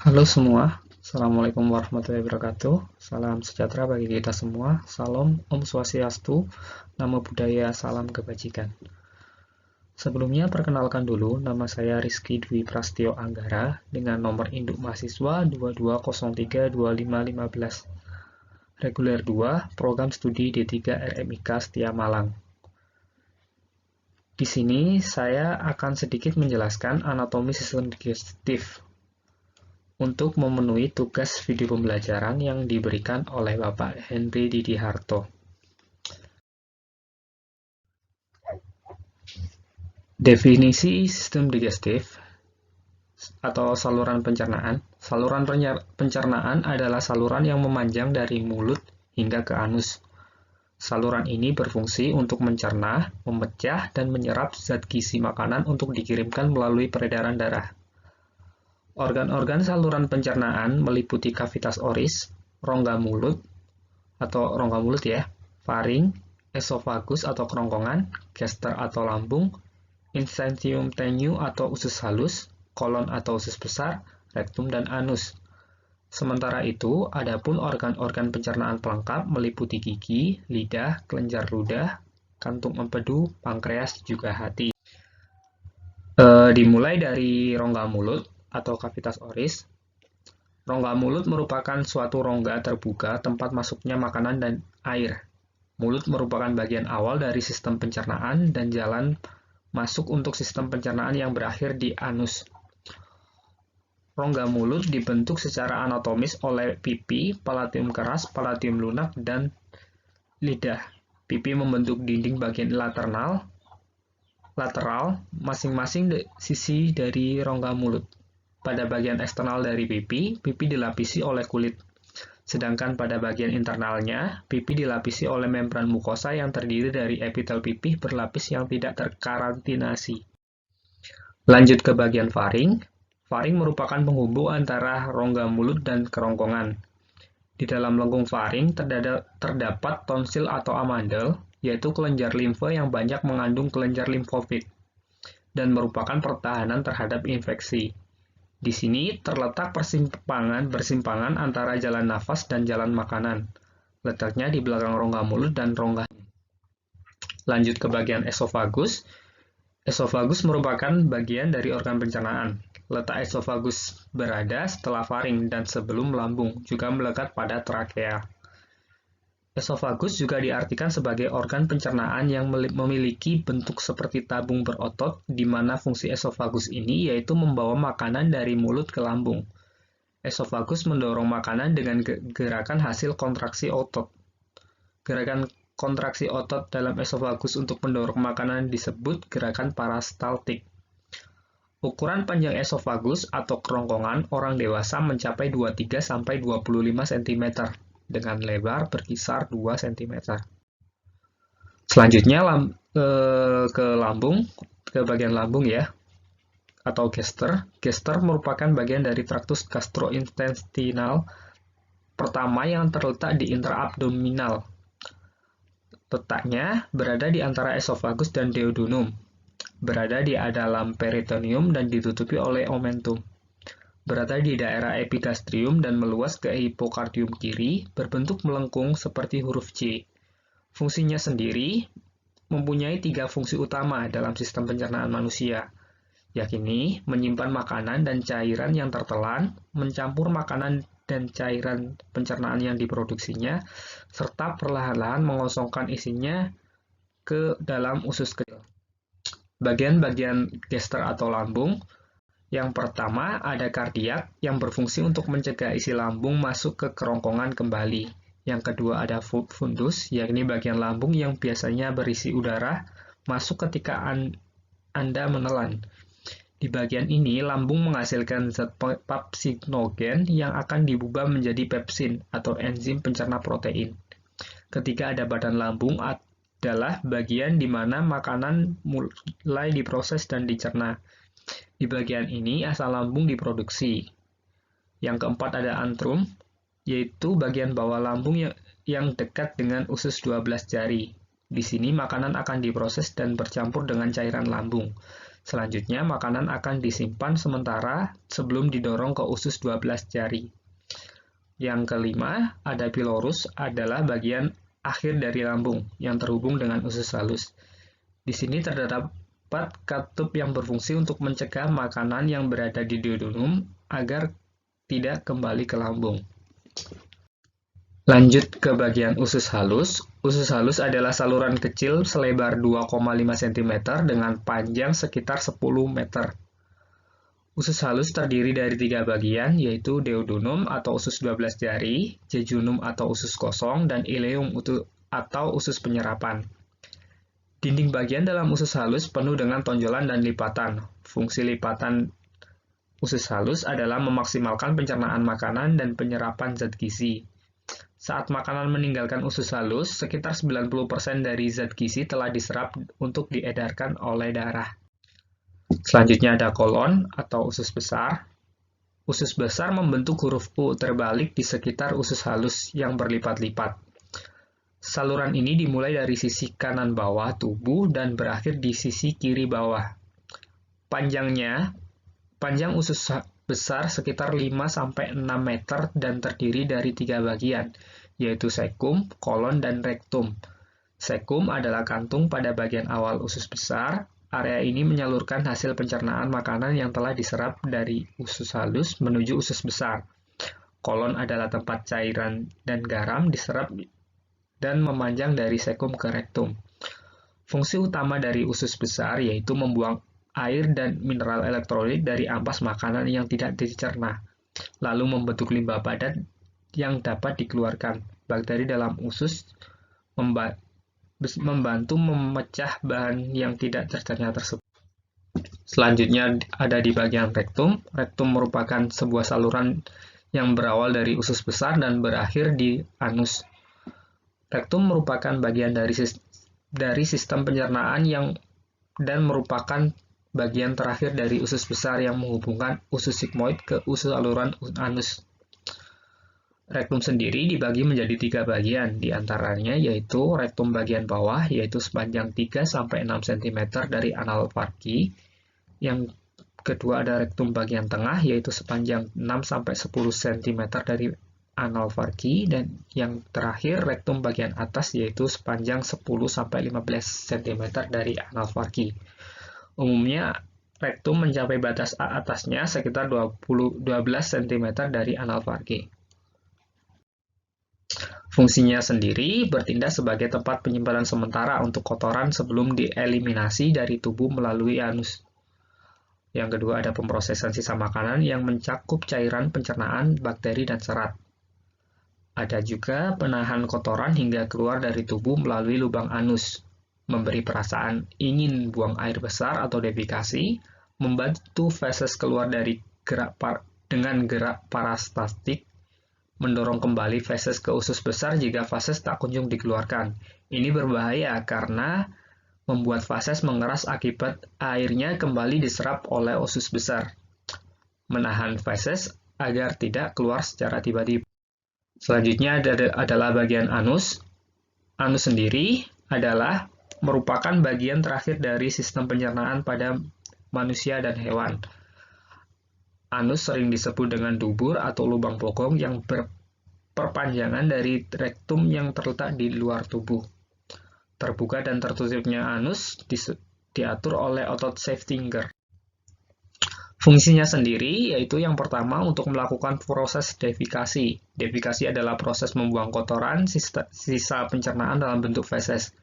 Halo semua, Assalamualaikum warahmatullahi wabarakatuh. Salam sejahtera bagi kita semua. Salam Om Swastiastu, Namo Buddhaya, salam kebajikan. Sebelumnya perkenalkan dulu, nama saya Rizky Dwi Prastio Anggara dengan nomor induk mahasiswa 22032515. Reguler 2, Program Studi D3 RMIK Setia Malang. Di sini saya akan sedikit menjelaskan anatomi sistem digestif untuk memenuhi tugas video pembelajaran yang diberikan oleh Bapak Henry Didi Harto. Definisi sistem digestif atau saluran pencernaan. Saluran pencernaan adalah saluran yang memanjang dari mulut hingga ke anus. Saluran ini berfungsi untuk mencerna, memecah, dan menyerap zat gizi makanan untuk dikirimkan melalui peredaran darah. Organ-organ saluran pencernaan meliputi kavitas oris, rongga mulut faring, esofagus atau kerongkongan, gester atau lambung, intestinium tenue atau usus halus, kolon atau usus besar, rektum dan anus. Sementara itu, adapun organ-organ pencernaan pelengkap meliputi gigi, lidah, kelenjar ludah, kantung empedu, pankreas, juga hati. Dimulai dari rongga mulut atau kavitas oris. Rongga mulut merupakan suatu rongga terbuka tempat masuknya makanan dan air. Mulut merupakan bagian awal dari sistem pencernaan dan jalan masuk untuk sistem pencernaan yang berakhir di anus. Rongga mulut dibentuk secara anatomis oleh pipi, palatium keras, palatium lunak, dan lidah. Pipi membentuk dinding bagian lateral masing-masing sisi dari rongga mulut. Pada bagian eksternal dari pipi, pipi dilapisi oleh kulit. Sedangkan pada bagian internalnya, pipi dilapisi oleh membran mukosa yang terdiri dari epitel pipih berlapis yang tidak terkarantinasi. Lanjut ke bagian faring. Faring merupakan penghubung antara rongga mulut dan kerongkongan. Di dalam lengkung faring terdapat tonsil atau amandel, yaitu kelenjar limfe yang banyak mengandung kelenjar limfofit dan merupakan pertahanan terhadap infeksi. Di sini terletak bersimpangan antara jalan nafas dan jalan makanan. Letaknya di belakang rongga mulut dan rongga. Lanjut ke bagian esofagus. Esofagus merupakan bagian dari organ pencernaan. Letak esofagus berada setelah faring dan sebelum lambung, juga melekat pada trakea. Esofagus juga diartikan sebagai organ pencernaan yang memiliki bentuk seperti tabung berotot, di mana fungsi esofagus ini yaitu membawa makanan dari mulut ke lambung. Esofagus mendorong makanan dengan gerakan hasil kontraksi otot. Gerakan kontraksi otot dalam esofagus untuk mendorong makanan disebut gerakan peristaltik. Ukuran panjang esofagus atau kerongkongan orang dewasa mencapai 23–25 cm. Dengan lebar berkisar 2 cm. Selanjutnya ke lambung, ke bagian lambung ya, atau gester. Gester merupakan bagian dari traktus gastrointestinal pertama yang terletak di intraabdominal. Letaknya berada di antara esofagus dan duodenum, berada di dalam peritoneum dan ditutupi oleh omentum. Berada di daerah epigastrium dan meluas ke hipokardium kiri, berbentuk melengkung seperti huruf C. Fungsinya sendiri mempunyai 3 fungsi utama dalam sistem pencernaan manusia, yakni menyimpan makanan dan cairan yang tertelan, mencampur makanan dan cairan pencernaan yang diproduksinya, serta perlahan-lahan mengosongkan isinya ke dalam usus kecil. Bagian-bagian gester atau lambung. Yang pertama, ada kardiak yang berfungsi untuk mencegah isi lambung masuk ke kerongkongan kembali. Yang kedua ada fundus, yakni bagian lambung yang biasanya berisi udara masuk ketika Anda menelan. Di bagian ini, lambung menghasilkan zat pepsinogen yang akan diubah menjadi pepsin atau enzim pencerna protein. Ketika ada badan lambung adalah bagian di mana makanan mulai diproses dan dicerna. Di bagian ini, asam lambung diproduksi. Yang keempat ada antrum, yaitu bagian bawah lambung yang dekat dengan usus 12 jari. Di sini, makanan akan diproses dan bercampur dengan cairan lambung. Selanjutnya, makanan akan disimpan sementara sebelum didorong ke usus 12 jari. Yang kelima, ada pylorus adalah bagian akhir dari lambung yang terhubung dengan usus halus. Di sini terdapat katup yang berfungsi untuk mencegah makanan yang berada di duodenum agar tidak kembali ke lambung. Lanjut ke bagian usus halus. Usus halus adalah saluran kecil selebar 2,5 cm dengan panjang sekitar 10 meter. Usus halus terdiri dari 3 bagian, yaitu duodenum atau usus 12 jari, jejunum atau usus kosong, dan ileum atau usus penyerapan. Dinding bagian dalam usus halus penuh dengan tonjolan dan lipatan. Fungsi lipatan usus halus adalah memaksimalkan pencernaan makanan dan penyerapan zat gizi. Saat makanan meninggalkan usus halus, sekitar 90% dari zat gizi telah diserap untuk diedarkan oleh darah. Selanjutnya ada kolon atau usus besar. Usus besar membentuk huruf U terbalik di sekitar usus halus yang berlipat-lipat. Saluran ini dimulai dari sisi kanan bawah tubuh dan berakhir di sisi kiri bawah. Panjang usus besar sekitar 5-6 meter dan terdiri dari 3 bagian, yaitu sekum, kolon, dan rektum. Sekum adalah kantung pada bagian awal usus besar. Area ini menyalurkan hasil pencernaan makanan yang telah diserap dari usus halus menuju usus besar. Kolon adalah tempat cairan dan garam diserap dan memanjang dari sekum ke rektum. Fungsi utama dari usus besar yaitu membuang air dan mineral elektrolit dari ampas makanan yang tidak dicerna, lalu membentuk limbah padat yang dapat dikeluarkan. Bakteri dalam usus membantu memecah bahan yang tidak tercerna tersebut. Selanjutnya ada di bagian rektum. Rektum merupakan sebuah saluran yang berawal dari usus besar dan berakhir di anus. Rektum merupakan bagian dari sistem pencernaan dan merupakan bagian terakhir dari usus besar yang menghubungkan usus sigmoid ke usus saluran anus. Rektum sendiri dibagi menjadi 3 bagian, di antaranya yaitu rektum bagian bawah, yaitu sepanjang 3-6 cm dari anal farki. Yang kedua ada rektum bagian tengah, yaitu sepanjang 6-10 cm dari anal farki, dan yang terakhir rektum bagian atas, yaitu sepanjang 10-15 cm dari anal farki. Umumnya, rektum mencapai batas atasnya sekitar 12 cm dari anal farki. Fungsinya sendiri bertindak sebagai tempat penyimpanan sementara untuk kotoran sebelum dieliminasi dari tubuh melalui anus. Yang kedua ada pemrosesan sisa makanan yang mencakup cairan pencernaan, bakteri, dan serat. Ada juga penahan kotoran hingga keluar dari tubuh melalui lubang anus, memberi perasaan ingin buang air besar atau defekasi, membantu feses keluar dari dengan gerak parastatik, mendorong kembali feses ke usus besar jika feses tak kunjung dikeluarkan. Ini berbahaya karena membuat feses mengeras akibat airnya kembali diserap oleh usus besar. Menahan feses agar tidak keluar secara tiba-tiba. Selanjutnya adalah bagian anus. Anus sendiri adalah merupakan bagian terakhir dari sistem pencernaan pada manusia dan hewan. Anus sering disebut dengan dubur atau lubang bokong yang berperpanjangan dari rektum yang terletak di luar tubuh. Terbuka dan tertutupnya anus diatur oleh otot Seftinger. Fungsinya sendiri yaitu yang pertama untuk melakukan proses defekasi. Defekasi adalah proses membuang kotoran sisa pencernaan dalam bentuk feses.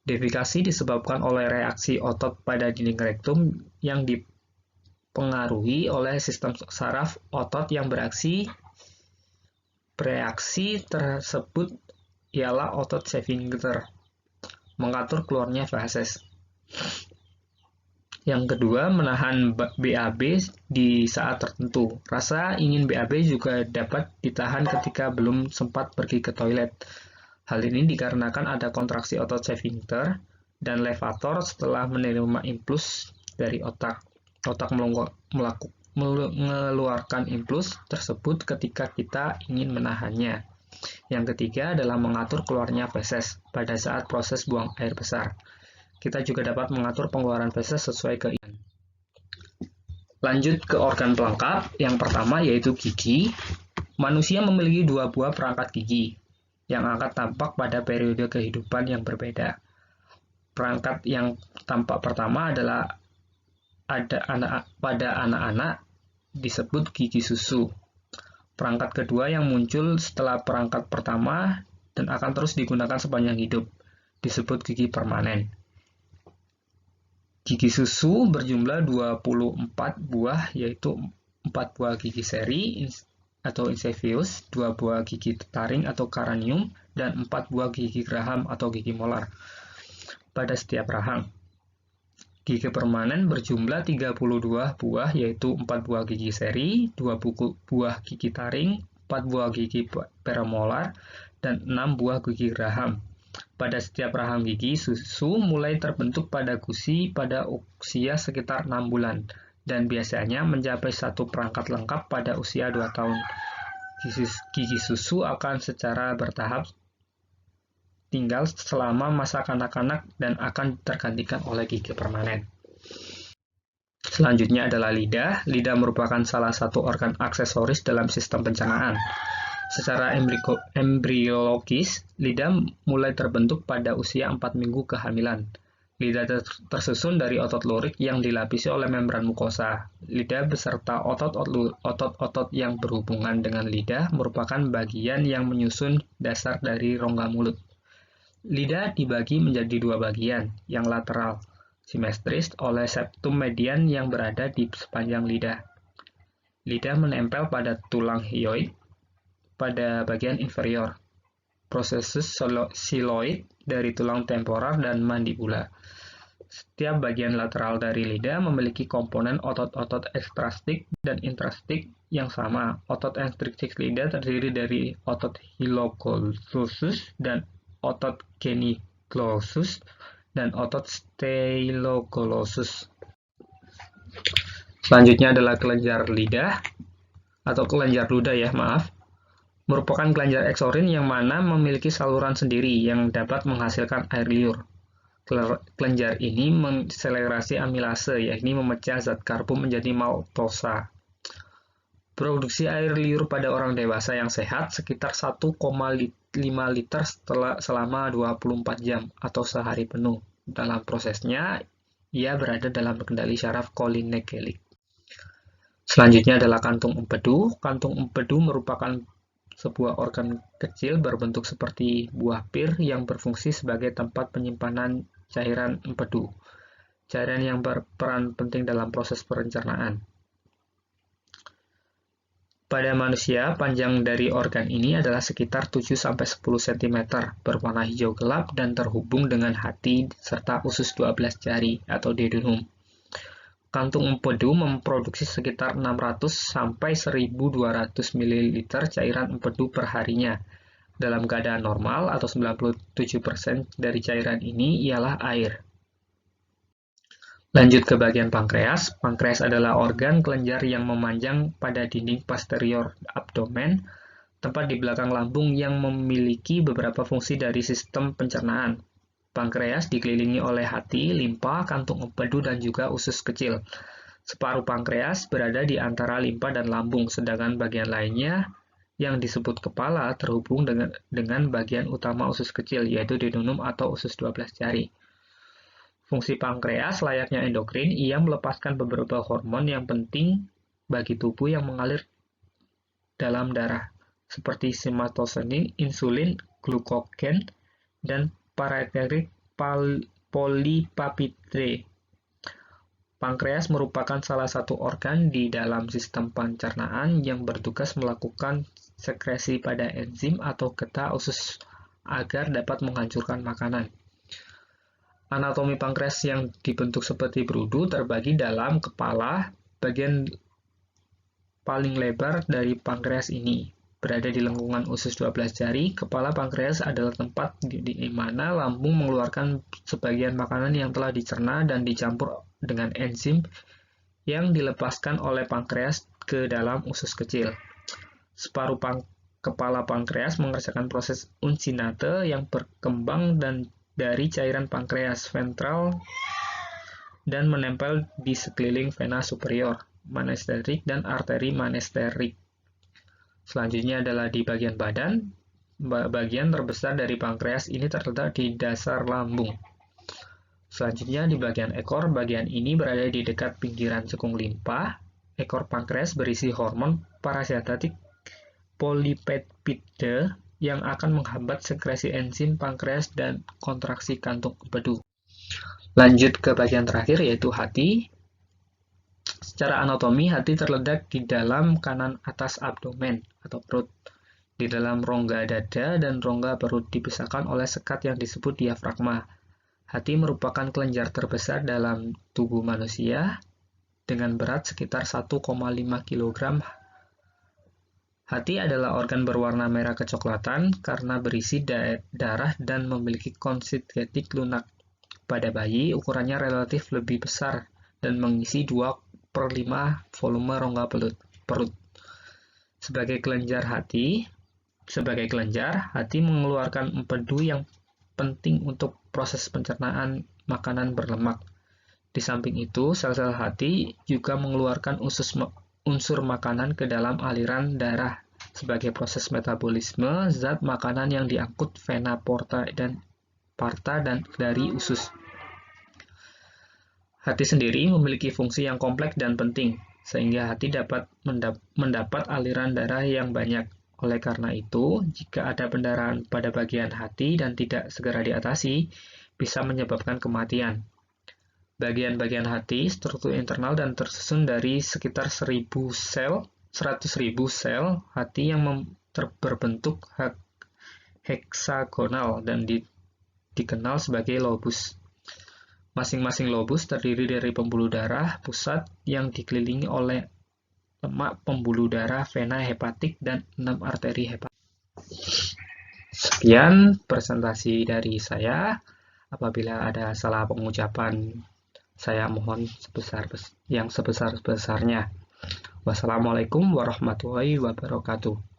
Defekasi disebabkan oleh reaksi otot pada dinding rektum yang dipengaruhi oleh sistem saraf otot yang bereaksi. Reaksi tersebut ialah otot Seftinger, mengatur keluarnya feses. Yang kedua, menahan BAB di saat tertentu. Rasa ingin BAB juga dapat ditahan ketika belum sempat pergi ke toilet. Hal ini dikarenakan ada kontraksi otot Seftinger dan levator setelah menerima impuls dari otak. Otak mengeluarkan impuls tersebut ketika kita ingin menahannya. Yang ketiga adalah mengatur keluarnya feses pada saat proses buang air besar. Kita juga dapat mengatur pengeluaran feses sesuai keinginan. Lanjut ke organ pelengkap, yang pertama yaitu gigi. Manusia memiliki 2 buah perangkat gigi yang akan tampak pada periode kehidupan yang berbeda. Perangkat yang tampak pertama adalah pada anak-anak disebut gigi susu. Perangkat kedua yang muncul setelah perangkat pertama dan akan terus digunakan sepanjang hidup disebut gigi permanen. Gigi susu berjumlah 24 buah, yaitu 4 buah gigi seri atau insidious, 2 buah gigi taring atau cranium, dan 4 buah gigi geraham atau gigi molar pada setiap rahang. Gigi permanen berjumlah 32 buah, yaitu 4 buah gigi seri, 2 buah gigi taring, 4 buah gigi premolar, dan 6 buah gigi geraham. Pada setiap rahang gigi susu mulai terbentuk pada gusi pada usia sekitar 6 bulan dan biasanya mencapai satu perangkat lengkap pada usia 2 tahun. Gigi susu akan secara bertahap tinggal selama masa kanak-kanak dan akan tergantikan oleh gigi permanen. Selanjutnya adalah lidah. Lidah merupakan salah satu organ aksesoris dalam sistem pencernaan. Secara embriologis, lidah mulai terbentuk pada usia 4 minggu kehamilan. Lidah tersusun dari otot lurik yang dilapisi oleh membran mukosa. Lidah beserta otot-otot yang berhubungan dengan lidah merupakan bagian yang menyusun dasar dari rongga mulut. Lidah dibagi menjadi 2 bagian, yang lateral simetris oleh septum median yang berada di sepanjang lidah. Lidah menempel pada tulang hyoid pada bagian inferior, prosesus siloid dari tulang temporal dan mandibula. Setiap bagian lateral dari lidah memiliki komponen otot-otot ekstrastik dan intrastik yang sama. Otot ekstrinsi lidah terdiri dari otot hyloglossus dan otot genioglossus dan otot styloglossus. Selanjutnya adalah kelenjar lidah atau kelenjar ludah merupakan kelenjar eksorin yang mana memiliki saluran sendiri yang dapat menghasilkan air liur. Kelenjar ini mengakselerasi amilase, yakni memecah zat karbon menjadi maltosa. Produksi air liur pada orang dewasa yang sehat sekitar 1,5 liter selama 24 jam atau sehari penuh. Dalam prosesnya, ia berada dalam kendali syaraf cholinegelik. Selanjutnya adalah kantung empedu. Kantung empedu merupakan sebuah organ kecil berbentuk seperti buah pir yang berfungsi sebagai tempat penyimpanan cairan empedu, cairan yang berperan penting dalam proses pencernaan. Pada manusia, panjang dari organ ini adalah sekitar 7-10 cm, berwarna hijau gelap dan terhubung dengan hati serta usus 12 jari atau dedunum. Kantung empedu memproduksi sekitar 600-1200 ml cairan empedu per harinya. Dalam keadaan normal atau 97% dari cairan ini ialah air. Lanjut ke bagian pankreas. Pankreas adalah organ kelenjar yang memanjang pada dinding posterior abdomen, tempat di belakang lambung yang memiliki beberapa fungsi dari sistem pencernaan. Pankreas dikelilingi oleh hati, limpa, kantung empedu, dan juga usus kecil. Separuh pankreas berada di antara limpa dan lambung, sedangkan bagian lainnya yang disebut kepala terhubung dengan bagian utama usus kecil, yaitu dedunum atau usus 12 jari. Fungsi pankreas layaknya endokrin, ia melepaskan beberapa hormon yang penting bagi tubuh yang mengalir dalam darah, seperti somatostatin, insulin, glukogen, dan pareterik polipeptide. Pankreas merupakan salah satu organ di dalam sistem pencernaan yang bertugas melakukan sekresi pada enzim atau getah usus agar dapat menghancurkan makanan. Anatomi pankreas yang dibentuk seperti berudu terbagi dalam kepala. Bagian paling lebar dari pankreas ini berada di lengkungan usus 12 jari. Kepala pankreas adalah tempat di mana lambung mengeluarkan sebagian makanan yang telah dicerna dan dicampur dengan enzim yang dilepaskan oleh pankreas ke dalam usus kecil. Separuh kepala pankreas mengerjakan proses uncinate yang berkembang dari cairan pankreas ventral dan menempel di sekeliling vena superior. monesterik, dan arteri monesterik. Selanjutnya adalah di bagian badan. Bagian terbesar dari pankreas ini terletak di dasar lambung. Selanjutnya di bagian ekor, bagian ini berada di dekat pinggiran cekung limpa. Ekor pankreas berisi hormon parasimpatik polipeptida yang akan menghambat sekresi enzim pankreas dan kontraksi kantung empedu. Lanjut ke bagian terakhir yaitu hati. Secara anatomi, hati terletak di dalam kanan atas abdomen atau perut. Di dalam rongga dada dan rongga perut dipisahkan oleh sekat yang disebut diafragma. Hati merupakan kelenjar terbesar dalam tubuh manusia dengan berat sekitar 1,5 kg. Hati adalah organ berwarna merah kecoklatan karena berisi darah dan memiliki konstitusi lunak. Pada bayi, ukurannya relatif lebih besar dan mengisi 2/5 volume rongga perut. Sebagai kelenjar, hati mengeluarkan empedu yang penting untuk proses pencernaan makanan berlemak. Di samping itu, sel-sel hati juga mengeluarkan unsur makanan ke dalam aliran darah sebagai proses metabolisme zat makanan yang diangkut vena porta dan dari usus. Hati sendiri memiliki fungsi yang kompleks dan penting, sehingga hati dapat mendapat aliran darah yang banyak. Oleh karena itu, jika ada pendarahan pada bagian hati dan tidak segera diatasi, bisa menyebabkan kematian. Bagian-bagian hati struktur internal dan tersusun dari sekitar 100.000 sel hati yang berbentuk heksagonal dan dikenal sebagai lobus. Masing-masing lobus terdiri dari pembuluh darah pusat yang dikelilingi oleh lemak pembuluh darah, vena hepatik, dan 6 arteri hepatik. Sekian presentasi dari saya. Apabila ada salah pengucapan, saya mohon sebesar-besarnya. Wassalamualaikum warahmatullahi wabarakatuh.